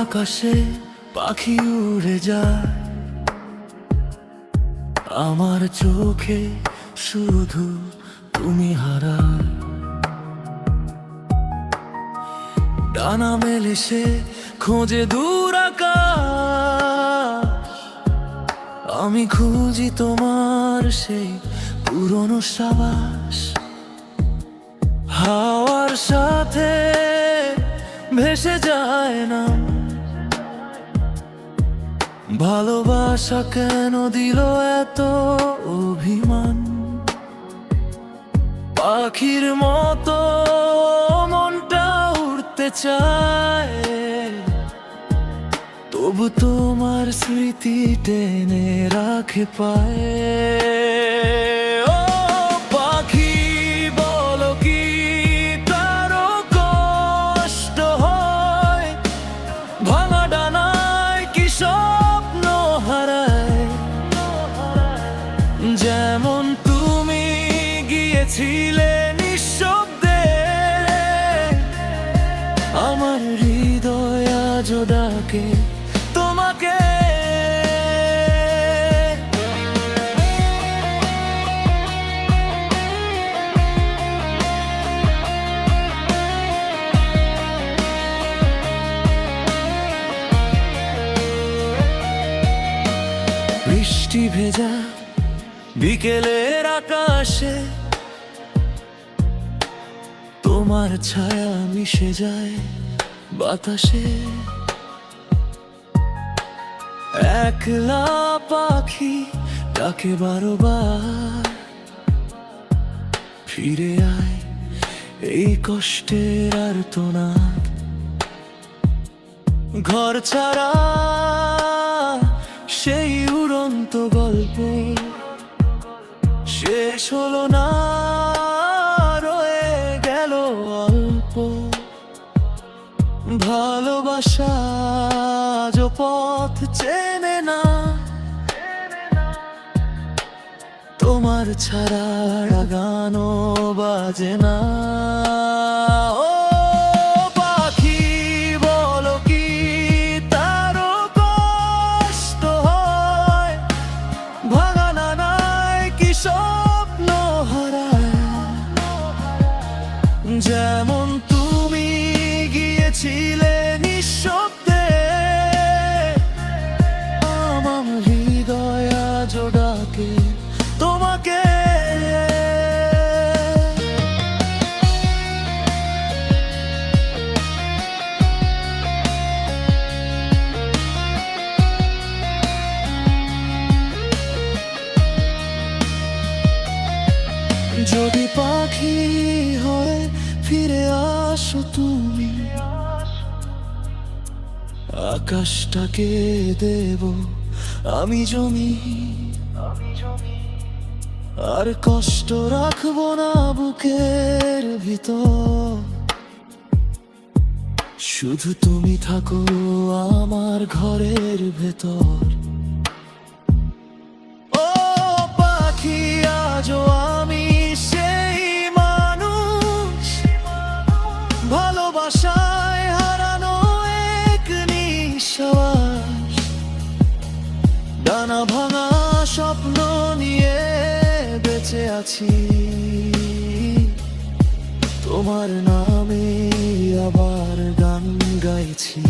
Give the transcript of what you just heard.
আকাশে পাখি উড়ে যায়, আমার চোখে শুধু তুমি হারায়। ডানা মেলে সে খোঁজে দূর আকাশ, আমি খুঁজি তোমার সেই পুরনো সাবাস। হাওয়ার সাথে ভেসে যায় না, ভালোবাসা কেন দিল এত অভিমান। পাখির মতো মনটা উড়তে চায়, তবু তোমার স্মৃতি টেনে রাখে পায়ে। ও পাখি বলো কি কারো কষ্ট হয়, ভাঙা ডানায় কি স্বপ্ন হারায়। যেমন তুমি গিয়েছিলে নিঃশব্দে, আমার হৃদয় আজও ডাকে তোমাকে। বৃষ্টি ভেজা বিকেলের আকাশে তোমার ছায়া মিশে যায় বাতাসে। একলা পাখি ডাকে বারবার, ফিরে আয় এই কষ্টের আর্তনাদ। ঘর ছাড়া সেই উড়ন্ত গল্প শেষ হলো না, রয়ে গেল অল্প। ভালোবাসা আজও পথ চেনে না, তোমার ছাড়া গানও বাজে না। ও পাখি বলো কি তারও কষ্ট হয়, ভাঙা ডানায় কি স্বপ্ন হারায়। যেমন তুমি গিয়েছিলে নিঃশব্দে, আমার হৃদয় আজও ডাকে তোমাকে। যদি পাখি হয়ে ফিরে আসো তুমি, আকাশটাকে দেব আমি জমি। আর কষ্ট রাখবো না বুকের ভিতর, শুধু তুমি থাকো আমার ঘরের ভেতর। ও পাখি আজও আমি সেই মানুষ, ভালোবাসায় হারানো এক নিঃশ্বাস। ডানা ভাঙা স্বপ্ন নিয়ে বেঁচে আছি, তোমার নামে আবার গান গাইছি।